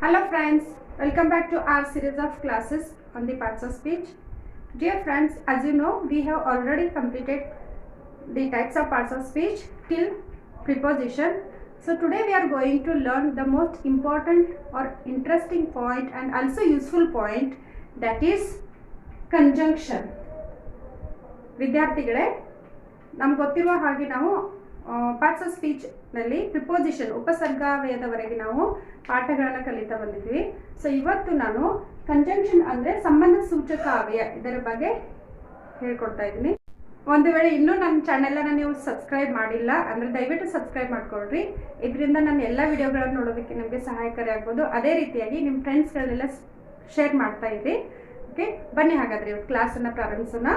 Hello friends, welcome back to our series of classes on the parts of speech. Dear friends, as you know, we have already completed the types of parts of speech till preposition. So today we are going to learn the most important or interesting point and also useful point, that is conjunction. ವಿದ್ಯಾರ್ಥಿಗಳೇ, ನಮ್ಗೆ ಗೊತ್ತಿರುವ ಹಾಗೆ ನಾವು parts of speech ನಲ್ಲಿ preposition ಉಪಸರ್ಗಾವಯವರೆಗೆ ನಾವು ಪಾಠಗಳನ್ನು ಕಲಿತಾ ಬಂದಿದ್ವಿ. ಸೊ ಇವತ್ತು ನಾನು ಕಂಜಂಕ್ಷನ್ ಅಂದ್ರೆ ಸಂಬಂಧ ಸೂಚಕ ಅವಯ ಇದರ ಬಗ್ಗೆ ಹೇಳ್ಕೊಡ್ತಾ ಇದ್ದೀನಿ. ಒಂದು ವೇಳೆ ಇನ್ನೂ ನನ್ನ ಚಾನೆಲ್ನ ನೀವು ಸಬ್ಸ್ಕ್ರೈಬ್ ಮಾಡಿಲ್ಲ ಅಂದ್ರೆ ದಯವಿಟ್ಟು ಸಬ್ಸ್ಕ್ರೈಬ್ ಮಾಡ್ಕೊಳ್ರಿ. ಇದರಿಂದ ನಾನು ಎಲ್ಲ ವಿಡಿಯೋಗಳನ್ನು ನೋಡೋದಕ್ಕೆ ನಿಮಗೆ ಸಹಾಯಕಾರಿ ಆಗ್ಬೋದು. ಅದೇ ರೀತಿಯಾಗಿ ನಿಮ್ಮ ಫ್ರೆಂಡ್ಸ್ಗಳನ್ನೆಲ್ಲ ಶೇರ್ ಮಾಡ್ತಾ ಇರಿ. ಓಕೆ, ಬನ್ನಿ ಹಾಗಾದ್ರೆ ಇವತ್ತು ಕ್ಲಾಸನ್ನು ಪ್ರಾರಂಭಿಸೋಣ.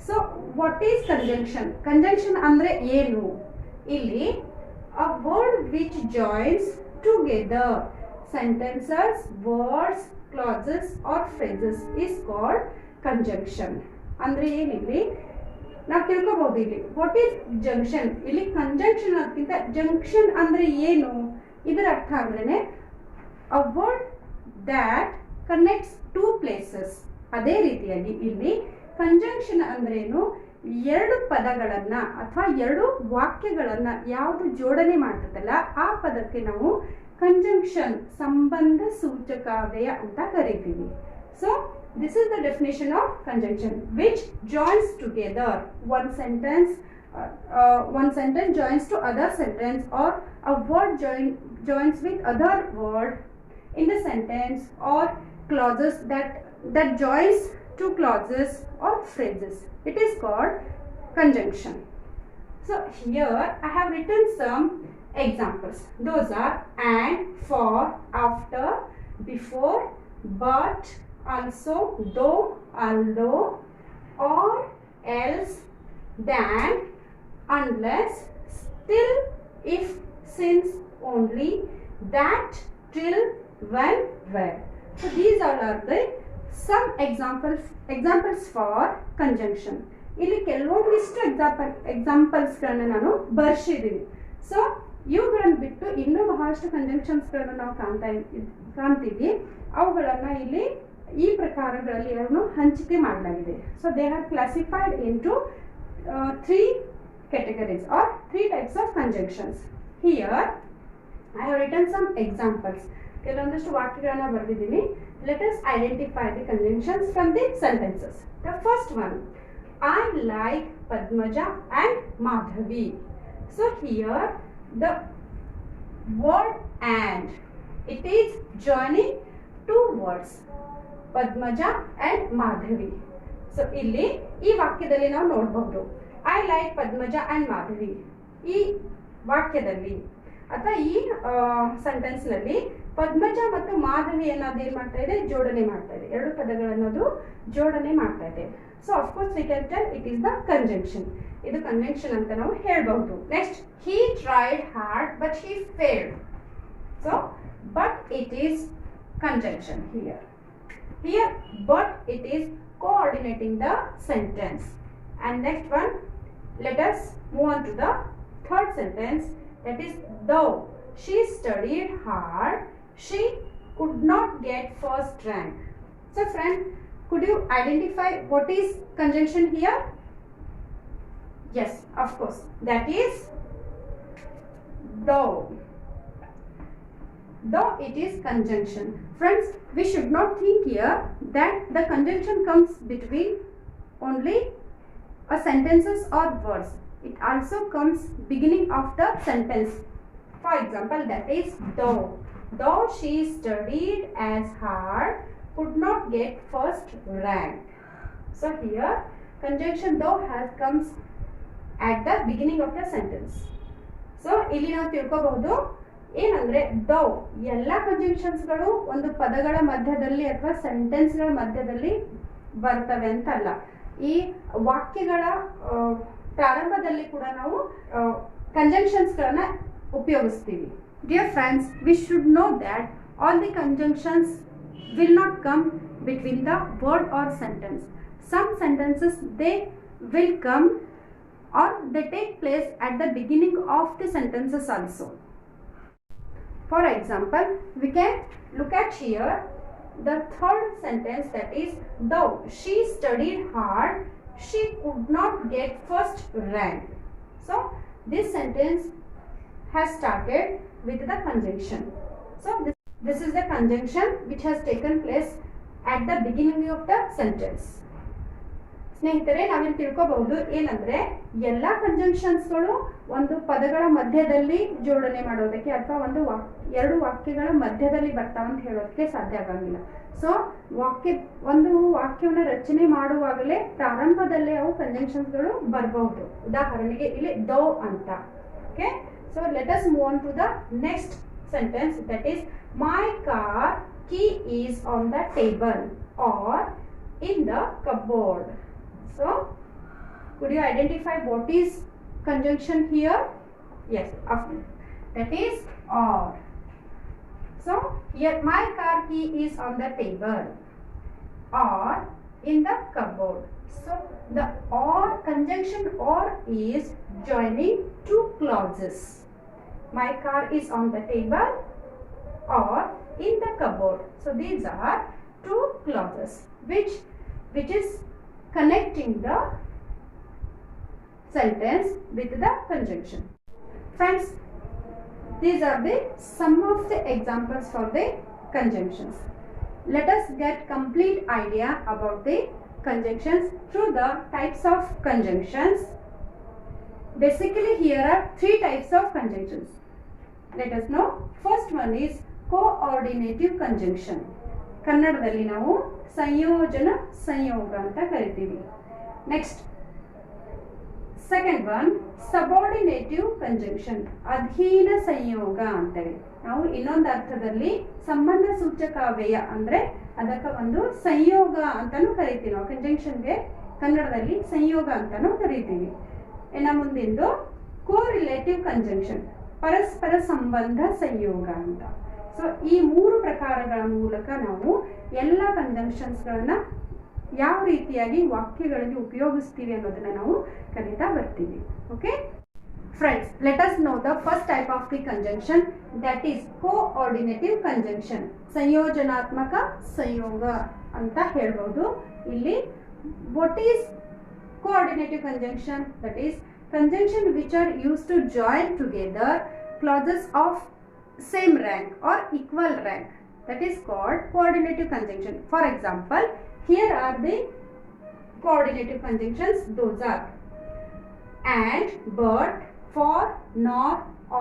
So what is conjunction? Conjunction ಅಂದ್ರೆ ಏನು? ಇಲ್ಲಿ a word which joins together sentences, words, clauses or phrases is called conjunction. ಅಂದ್ರೆ ಏನಿಲ್ಲಿ ನಾವು ತಿಳ್ಕೋಬಹುದು. ಇಲ್ಲಿ ವಾಟ್ ಈಸ್ ಜಂಕ್ಷನ್? ಇಲ್ಲಿ ಕಂಜಂಕ್ಷನ್ ಅಂತಿಂತ ಜಂಕ್ಷನ್ ಅಂದ್ರೆ ಏನು, ಇದರ ಅರ್ಥ ಅಂದ್ರೆ a word that connects two places. ಅದೇ ರೀತಿಯಾಗಿ ಇಲ್ಲಿ ಕಂಜಂಕ್ಷನ್ ಅಂದ್ರೇನು, ಎರಡು ಪದಗಳನ್ನ ಅಥವಾ ಎರಡು ವಾಕ್ಯಗಳನ್ನ ಯಾವುದು ಜೋಡಣೆ ಮಾಡ್ತದಲ್ಲ ಆ ಪದಕ್ಕೆ ನಾವು ಕಂಜಂಕ್ಷನ್ ಸಂಬಂಧ ಸೂಚಕಾವ್ಯಯ ಅಂತ ಕರಿತೀವಿ. So this is the definition of conjunction, which joins together one sentence joins to other sentence or a word joins with other word in the sentence or clauses that joins two clauses or phrases. It is called conjunction. So here I have written some examples. Those are and, for, after, before, but, also, though, although, or, else, than, unless, still, if, since, only, that, till, when, where. So these all are the some examples for conjunction. ಇಲ್ಲಿ ಕೆಲವೊಂದಿಷ್ಟು ಎಕ್ಸಾಂಪಲ್ಸ್ಗಳನ್ನ ನಾನು ಬರ್ಸಿದ್ದೀನಿ. So ಇವುಗಳನ್ನು ಬಿಟ್ಟು ಇನ್ನೂ ಬಹಳಷ್ಟು ಕಂಜಂಕ್ಷನ್ಸ್ಗಳನ್ನು ನಾವು ಕಾಣ್ತೀವಿ. ಅವುಗಳನ್ನ ಇಲ್ಲಿ ಈ ಪ್ರಕಾರಗಳಲ್ಲಿ ಹಂಚಿಕೆ ಮಾಡಲಾಗಿದೆ. So they are classified into 3 categories or 3 types of conjunctions. Here I have written some examples. ಕೆಲವೊಂದಿಷ್ಟು ವಾಕ್ಯಗಳನ್ನ ಬರೆದಿದ್ದೀನಿ. Let us identify the conjunctions from the sentences. The first one, I like Padmaja and Madhavi. So here the word and, it is joining two words, Padmaja and Madhavi. So ಇಲ್ಲಿ ಈ ವಾಕ್ಯದಲ್ಲಿ ನಾವು ನೋಡಬಹುದು I like Padmaja and Madhavi. ಈ ವಾಕ್ಯದಲ್ಲಿ ಅಥವಾ ಈ sentence ನಲ್ಲಿ ಪದ್ಮಜ ಮತ್ತು ಮಾಧವಿ ಅನ್ನೋದು ಏನ್ ಮಾಡ್ತಾ ಇದೆ, ಜೋಡಣೆ ಮಾಡ್ತಾ ಇದೆ. ಎರಡು ಪದಗಳನ್ನೋದು ಜೋಡಣೆ ಮಾಡ್ತಾ ಇದೆ. So of course we can tell it is the conjunction. ಇದು ಕಂಜಂಕ್ಷನ್ ಅಂತ ನಾವು ಹೇಳಬಹುದು. Next, he tried hard but he failed. So but it is conjunction here but it is coordinating the sentence. And next one, let us move on to the third sentence, that is though she studied hard she could not get first rank. So friend, could you identify what is conjunction here? Yes, of course, that is though it is conjunction. Friends, we should not think here that the conjunction comes between only a sentences or words. It also comes beginning of the sentence. For example, that is though she studied as hard could not get first rank. So here conjunction though comes at the beginning of the sentence. So ಇಲ್ಲಿ ನಾವು ತಿಳ್ಕೋಬಹುದು ಏನಂದ್ರೆ though ಎಲ್ಲ conjunctions ಗಳು ಒಂದು ಪದಗಳ ಮಧ್ಯದಲ್ಲಿ ಅಥವಾ ಸೆಂಟೆನ್ಸ್ ಗಳ ಮಧ್ಯದಲ್ಲಿ ಬರ್ತವೆ ಅಂತ ಅಲ್ಲ. ಈ ವಾಕ್ಯಗಳ ಪ್ರಾರಂಭದಲ್ಲಿ ಕೂಡ ನಾವು ಕಂಜಂಕ್ಷನ್ಸ್ ಗಳನ್ನ ಉಪಯೋಗಿಸ್ತೀವಿ. Dear friends, we should know that all the conjunctions will not come between the word or sentence. Some sentences they will come or they take place at the beginning of the sentences also. For example, we can look at here the third sentence, that is, though she studied hard, she could not get first rank. So this sentence has started with the conjunction. So this is the conjunction which has taken place at the beginning of the sentence. ಸ್ನೇಹಿತರೆ, ನಾವೇನು ತಿಳ್ಕೋಬಹುದು ಏನಂದ್ರೆ ಎಲ್ಲ ಕಂಜಂಕ್ಷನ್ಸ್ಗಳು ಒಂದು ಪದಗಳ ಮಧ್ಯದಲ್ಲಿ ಜೋಡಣೆ ಮಾಡೋದಕ್ಕೆ ಅಥವಾ ಎರಡು ವಾಕ್ಯಗಳ ಮಧ್ಯದಲ್ಲಿ ಬರ್ತಾವ ಅಂತ ಹೇಳೋದಕ್ಕೆ ಸಾಧ್ಯ ಆಗಂಗಿಲ್ಲ. ಸೊ ಒಂದು ವಾಕ್ಯವನ್ನು ರಚನೆ ಮಾಡುವಾಗಲೇ ಪ್ರಾರಂಭದಲ್ಲೇ ಅವು ಕಂಜಂಕ್ಷನ್ಸ್ಗಳು ಬರಬಹುದು. ಉದಾಹರಣೆಗೆ ಇಲ್ಲಿ ದೋ ಅಂತ. Okay, so let us move on to the next sentence, that is, my car key is on the table or in the cupboard. So could you identify what is conjunction here? Yes, that is or. So here my car key is on the table or in the cupboard. So the or conjunction or is joining two clauses. My car is on the table or in the cupboard. So these are two clauses which is connecting the sentence with the conjunction. Friends, these are some of the examples for the conjunctions. Let us get complete idea about the conjunctions through the types of conjunctions. Basically, here are three types of conjunctions. Let us know. First one is coordinative conjunction. ಕನ್ನಡದಲ್ಲಿ ನಾವು ಸಂಯೋಜನ ಸಂಯೋಗ ಅಂತ ಕರಿತೀವಿ. Next second one ಸಬಾರ್ಡಿನೇಟಿವ್ conjunction, ಅಧೀನ ಸಂಯೋಗ ಅಂತೇಳಿ. ನಾವು ಇನ್ನೊಂದು ಅರ್ಥದಲ್ಲಿ ಸಂಬಂಧ ಸೂಚಕ ಅವ್ಯಯ ಅಂದ್ರೆ ಅದಕ್ಕೆ ಒಂದು ಸಂಯೋಗ ಅಂತಾನು ಕರಿತೀವಿ. ನಾವು ಕಂಜಂಕ್ಷನ್ಗೆ ಕನ್ನಡದಲ್ಲಿ ಸಂಯೋಗ ಅಂತಾನು ಕರಿತೀವಿ. ಇನ್ನು ಮುಂದಿಂದು ಕೋರಿಲೇಟಿವ್ ಕಂಜಂಕ್ಷನ್, ಪರಸ್ಪರ ಸಂಬಂಧ ಸಂಯೋಗ ಅಂತ. ಸೊ ಈ ಮೂರು ಪ್ರಕಾರಗಳ ಮೂಲಕ ನಾವು ಎಲ್ಲ ಕಂಜಂಕ್ಷನ್ಸ್ಗಳನ್ನ ಯಾವ ರೀತಿಯಾಗಿ ವಾಕ್ಯಗಳಲ್ಲಿ ಉಪಯೋಗಿಸ್ತೀವಿ ಅನ್ನೋದನ್ನ ನಾವು ಕಲಿತಾ ಬರ್ತೀವಿ. Okay friends, let us know the first type of the conjunction, that is coordinative conjunction. ಸಂಯೋಜನಾತ್ಮಕ ಸಂಯೋಗ ಅಂತ ಹೇಳ್ಬೋದು. ಇಲ್ಲಿ what is coordinative conjunction? That is conjunction which are used to join together clauses of same rank or equal rank. That is called coordinative conjunction. For example, here are the coordinative conjunctions. Those are and, but, for, nor,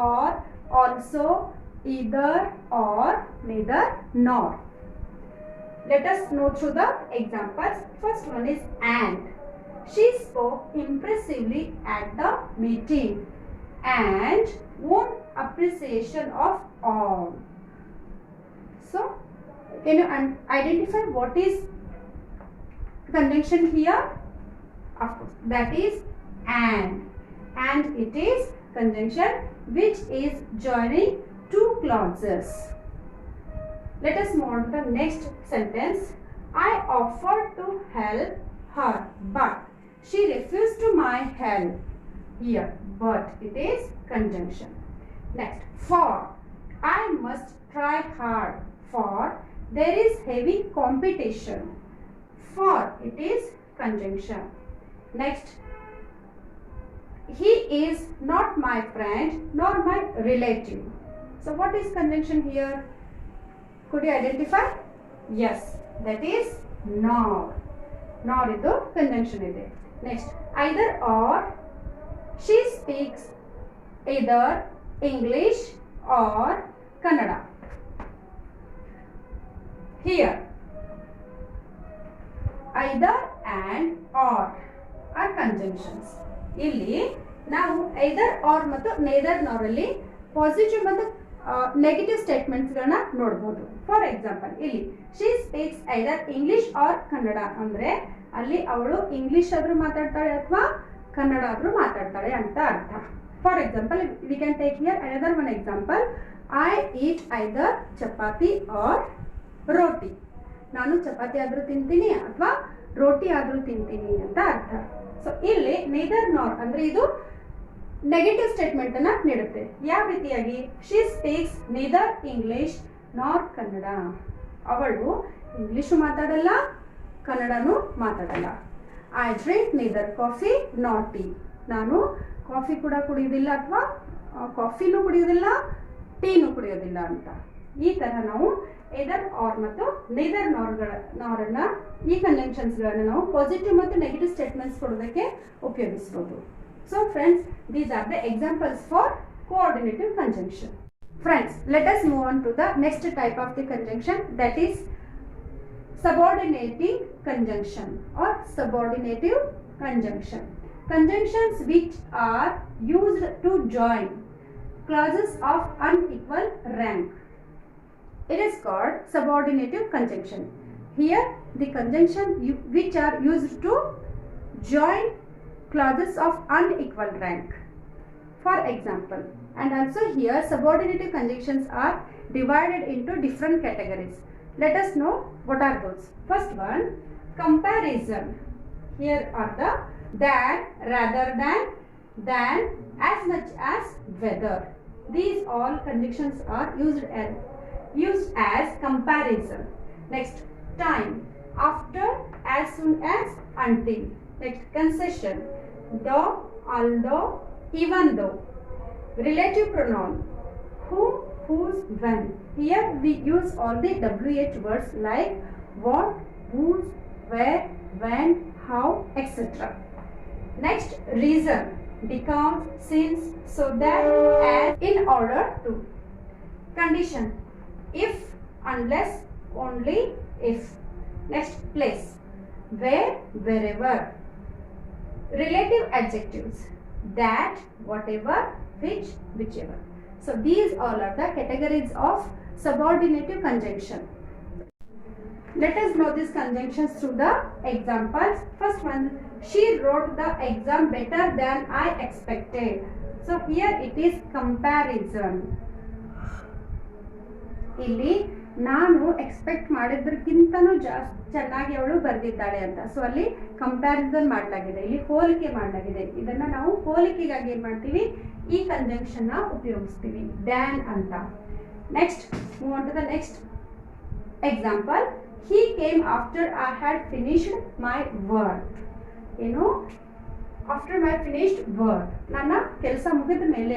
or, also, either, or, neither, nor. Let us know through the examples. First one is and. She spoke impressively at the meeting and won appreciation of all. So, can you identify what is conjunction here? Of course, that is and. And it is conjunction which is joining two clauses. Let us move on to the next sentence. I offered to help her, but she refused to my help. Here, but it is conjunction. Next, for. I must try hard, for there is heavy competition. For, it is conjunction. Next, he is not my friend nor my relative. So what is conjunction here? Could you identify? Yes, that is nor. Nor idu conjunction ide. Next, either or. She speaks either English or Kannada. Here, either and or are conjunctions. ಇಲ್ಲಿ ನಾವು either or ಮತ್ತು neither nor ಅಲ್ಲಿ positive ಮತ್ತು negative statements ಗಳನ್ನ ನೋಡಬಹುದು. For example, ಇಲ್ಲಿ she speaks either English or Kannada ಅಂದ್ರೆ ಅಲ್ಲಿ ಅವಳು ಇಂಗ್ಲಿಷ್ ಆದ್ರೂ ಮಾತಾಡ್ತಾಳೆ ಅಥವಾ ಕನ್ನಡ ಆದ್ರೂ ಮಾತಾಡ್ತಾಳೆ ಅಂತ ಅರ್ಥ. For example, we can take here another one example. I eat either chapati or roti. ನಾನು ಚಪಾತಿ ಆದ್ರೂ ತಿಂತೀನಿ ಅಥವಾ ರೋಟಿ ಆದ್ರೂ ತಿಂತೀನಿ ಅಂತ ಅರ್ಥ. ಸೊ ಇಲ್ಲಿ neither nor ಅಂದ್ರೆ ಇದು ನೆಗೆಟಿವ್ ಸ್ಟೇಟ್ಮೆಂಟ್ ಅನ್ನ ನೀಡುತ್ತೆ. ಯಾವ ರೀತಿಯಾಗಿ? ಶಿ ಸ್ಪೀಕ್ಸ್ ನೀದರ್ ಇಂಗ್ಲಿಷ್ ನಾರ್ ಕನ್ನಡ. ಅವಳು ಇಂಗ್ಲಿಷು ಮಾತಾಡಲ್ಲ, ಕನ್ನಡನೂ ಮಾತಾಡಲ್ಲ. I drink neither coffee not tea. ನಾನು ಕಾಫಿ ಕೂಡ ಕುಡಿಯೋದಿಲ್ಲ ಅಥವಾ ಕಾಫಿನೂ ಕುಡಿಯೋದಿಲ್ಲ, ಟೀನೂ ಕುಡಿಯೋದಿಲ್ಲ ಅಂತ. ಈ ತರ ನಾವು ಎದರ್ ಆರ್ ಮತ್ತು ನೀದರ್ ನಾರನ್ನ ಈ ಕಂಜಂಕ್ಷನ್ಸ್ಗಳನ್ನ ನಾವು ಪಾಸಿಟಿವ್ ಮತ್ತು ನೆಗೆಟಿವ್ ಸ್ಟೇಟ್ಮೆಂಟ್ಸ್ ಕೊಡೋದಕ್ಕೆ ಉಪಯೋಗಿಸಬಹುದು. So friends, these are the examples for coordinative conjunction. Friends, let us move on to the next type of the conjunction, that is subordinating conjunction or subordinative conjunction. Conjunctions which are used to join clauses of unequal rank. It is called subordinative conjunction. Here the conjunction which are used to join clauses of unequal rank. For example, and also here subordinative conjunctions are divided into different categories. Let us know what are those. First one, comparison. Here are the than, rather than, as much as, whether. These all conjunctions are used as comparison. Next, time. After, as soon as, until. Next, concession. Though, although, even though. Relative pronoun. Who, whose, when. Here we use all the WH words like what, whose, where, when, how, etc. Next, reason. Because, since, so that, as, in order to. Condition. If, unless, only, if. Next, place. Where, wherever. Relative adjectives. That, whatever, which, whichever. So these all are the categories of subordinative conjunction. Let us know these conjunctions through the examples. First one, she wrote the exam better than I expected. So here it is comparison. ಇಲ್ಲಿ ನಾನು expect ಮಾಡಿದ್ರಕ್ಕಿಂತನೂ ಚೆನ್ನಾಗಿ ಅವಳು ಬರೆದಿದ್ದಾಳೆ ಅಂತ. So ಅಲ್ಲಿ comparison ಮಾಡಲಾಗಿದೆ, ಇಲ್ಲಿ ಹೋಲಿಕೆ ಮಾಡಲಾಗಿದೆ. ಇದನ್ನ ನಾವು ಹೋಲಿಕೆಗಾಗಿ ಏನ್ ಮಾಡ್ತೀವಿ? ಈ ಕಂಜಂಕ್ಷನ್ ನ ಉಪಯೋಗಿಸ್ತೀವಿ, ಡ್ಯಾನ್ ಅಂತ. Next, move on to the next example. He came after I had finished my work. ಏನು? ಆಫ್ಟರ್ ಮೈ ಫಿನಿಶ್ಡ್ ವರ್ಕ್, ನನ್ನ ಕೆಲಸ ಮುಗಿದ ಮೇಲೆ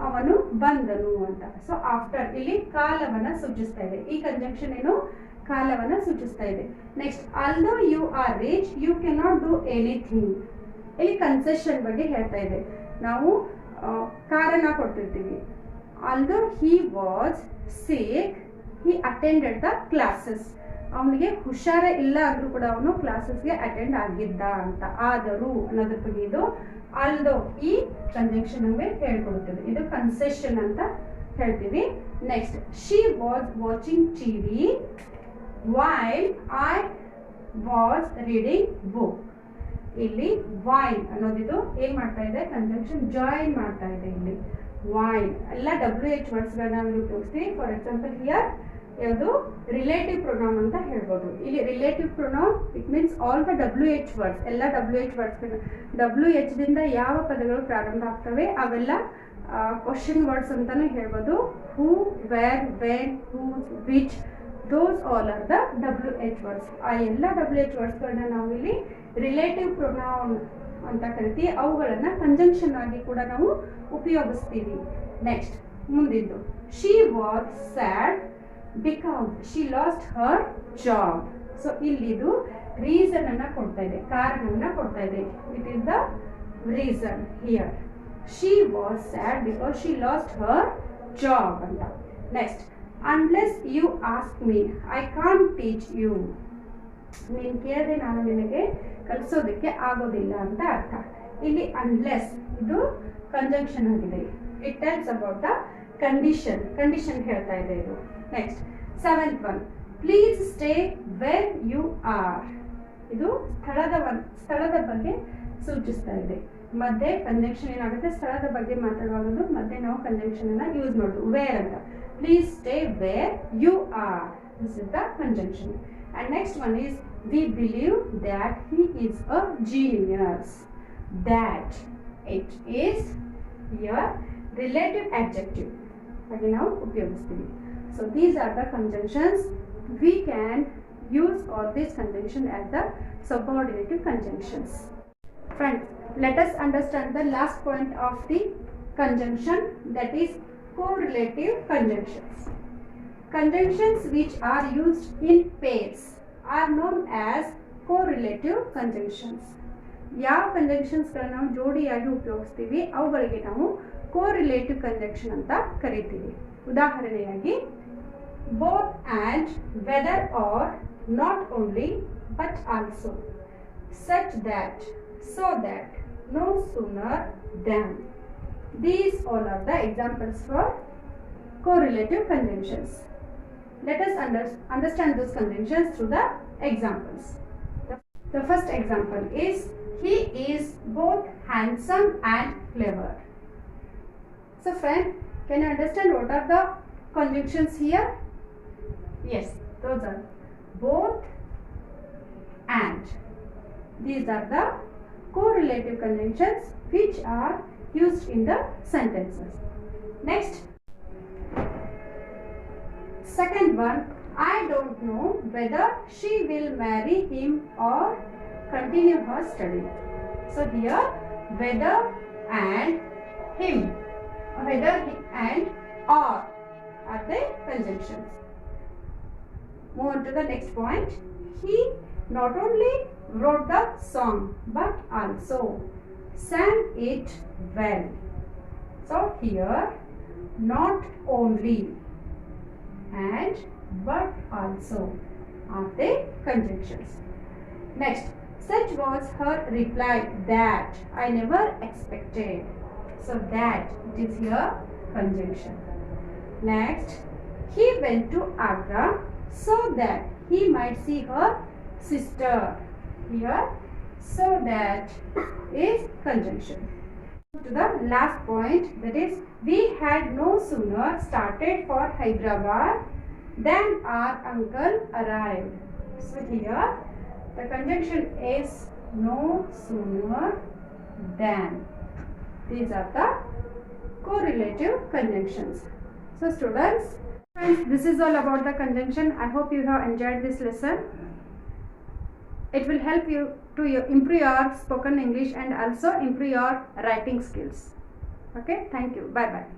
ಅವನು ಬಂದನು ಅಂತ. ಸೊ ಆಫ್ಟರ್ ಇಲ್ಲಿ ಕಾಲವನ್ನ ಸೂಚಿಸ್ತಾ ಇದೆ. ಈ ಕಂಜಂಕ್ಷನ್ ಏನು? ಕಾಲವನ್ನ ಸೂಚಿಸ್ತಾ ಇದೆ. Next, although you are rich you can not do anything. ಇಲ್ಲಿ ಕನ್ಸೆಷನ್ ಬಗ್ಗೆ ಹೇಳ್ತಾ ಇದೆ. ನಾವು ಕಾರಣ ಕೊಡ್ತಿರ್ತೀವಿ. Although he was sick he attended the classes. ಅವನಿಗೆ ಹುಷಾರೇ ಇಲ್ಲ ಅಂದ್ರೂ ಕೂಡ ಅವನು ಕ್ಲಾಸಸ್ಗೆ ಅಟೆಂಡ್ ಆಗಿದ್ದ ಅಂತ. ಆದರೂ ಅನ್ನೋದ್ರ ಬಗ್ಗೆ ಇದು ಆಲ್ದೋ ಈ ಕಂಜಂಕ್ಷನ್ ನಮಗೆ ಹೇಳ್ಕೊಡುತ್ತದೆ. ಇದು ಕನ್ಸೆಷನ್ ಅಂತ ಹೇಳ್ತೀವಿ. Next, she was watching TV while I was reading book. ಇಲ್ಲಿ ವೈಲ್ ಅನ್ನೋದಿದು ಏನ್ ಮಾಡ್ತಾ ಇದೆ? ಕಂಜಂಕ್ಷನ್ ಜಾಯಿನ್ ಮಾಡ್ತಾ ಇದೆ. ಇಲ್ಲಿ ವೈಲ್ ಎಲ್ಲ WH ವರ್ಡ್ಸ್ ಗಳನ್ನ ನಾವು ಉಪಯೋಗಿಸ್ತೀವಿ. ಫಾರ್ ಎಕ್ಸಾಂಪಲ್ ಹಿಯರ್ ಯಾವುದು? ರಿಲೇಟಿವ್ ಪ್ರೊನೌನ್ ಅಂತ ಹೇಳ್ಬೋದು. ಇಲ್ಲಿ relative pronoun it means all the WH words, ಎಲ್ಲ WH ವರ್ಡ್ಸ್. WH ದಿಂದ ಯಾವ ಪದಗಳು ಪ್ರಾರಂಭ ಆಗ್ತವೆ ಅವೆಲ್ಲ ಕ್ವಶನ್ ವರ್ಡ್ಸ್ ಅಂತಾನು ಹೇಳ್ಬೋದು. Who, where, when, whose, which, those all are the WH words. ಆ ಎಲ್ಲ WH ವರ್ಡ್ಸ್ಗಳನ್ನ ನಾವು ಇಲ್ಲಿ ರಿಲೇಟಿವ್ ಪ್ರೊನೌನ್ ಅಂತ ಕರಿತೀವಿ. ಅವುಗಳನ್ನ ಕಂಜಂಕ್ಷನ್ ಆಗಿ ಕೂಡ ನಾವು ಉಪಯೋಗಿಸ್ತೀವಿ. ನೆಕ್ಸ್ಟ್, ಮುಂದಿದ್ದು, she was sad because she lost her job. So ಇಲ್ಲಿದು ರೀಸನ್ ಅನ್ನ ಕೊಡ್ತಾ ಇದೆ, ಕಾರಣವನ್ನ ಕೊಡ್ತಾ ಇದೆ. It is the reason here. She was sad because she lost her job ಅಂತ. Next, unless you ask me I can't teach you. ನೀನು ಕೇಳಿದ್ರೆ ನಾನು ನಿನಗೆ ಕಲಿಸೋದಕ್ಕೆ ಆಗೋದಿಲ್ಲ ಅಂತ ಅರ್ಥ. ಇಲ್ಲಿ ಅನ್ಲೆಸ್ ಇದು ಕಂಜಂಕ್ಷನ್ ಆಗಿದೆ. It tells about the condition ಹೇಳ್ತಾ ಇದೆ ಇದು. Next, seventh one, please stay where you are. ಇದು ಸ್ಥಳದ ಬಗ್ಗೆ ಸೂಚಿಸ್ತಾ ಇದೆ. ಮಧ್ಯೆ ಕಂಜಂಕ್ಷನ್ ಏನಾಗುತ್ತೆ? ಸ್ಥಳದ ಬಗ್ಗೆ ಮಾತಾಡುವಾಗ ಮಧ್ಯೆ ನಾವು ಕಂಜಂಕ್ಷನ್ ಅನ್ನ ಯೂಸ್ ಮಾಡೋದು, ವೇರ್ ಅಂತ. Please stay where you are. This is the conjunction. And next one is, we believe that he is a genius. That it is here relative adjective ಹಾಗೆ ನಾವು ಉಪಯೋಗಿಸ್ತೀವಿ. So these are the conjunctions we can use all these conjunction as the subordinative conjunctions. Friends, let us understand the last point of the conjunction, that is correlative conjunctions. Conjunctions which are used in pairs are known as correlative conjunctions. ಯಾವ conjunctions ಗಳನ್ನ ನಾವು ಜೋಡಿಯಾಗಿ ಉಪಯೋಗಿಸ್ತೀವಿ ಅವುಗಳಿಗೆ ನಾವು ಕೋರಿಲೇಟಿವ್ conjunction ಅಂತ ಕರೀತೀವಿ. ಉದಾಹರಣೆಯಾಗಿ both and, whether or, not only but also, such that, so that, no sooner than. These all are the examples for correlative conjunctions. Let us understand those conjunctions through the examples. The first example is, he is both handsome and clever. So friend, can you understand what are the conjunctions here? Yes, those are both and. These are the correlative conjunctions which are used in the sentences. Next, second one, I don't know whether she will marry him or continue her study. So here whether and him, whether and or are the conjunctions. Move on to the next point. He not only wrote the song but also sang it well. So here not only and but also are the conjunctions. Next, such was her reply that I never expected. So that it is here conjunction. Next, he went to Agra so that he might see her sister. Here so that is conjunction. To the last point, that is, we had no sooner started for Hyderabad than our uncle arrived. So here the conjunction is no sooner than. These are the correlative conjunctions. So students, friends, this is all about the conjunction. I hope you have enjoyed this lesson. It will help you to improve your spoken English and also improve your writing skills. Okay, thank you. Bye bye.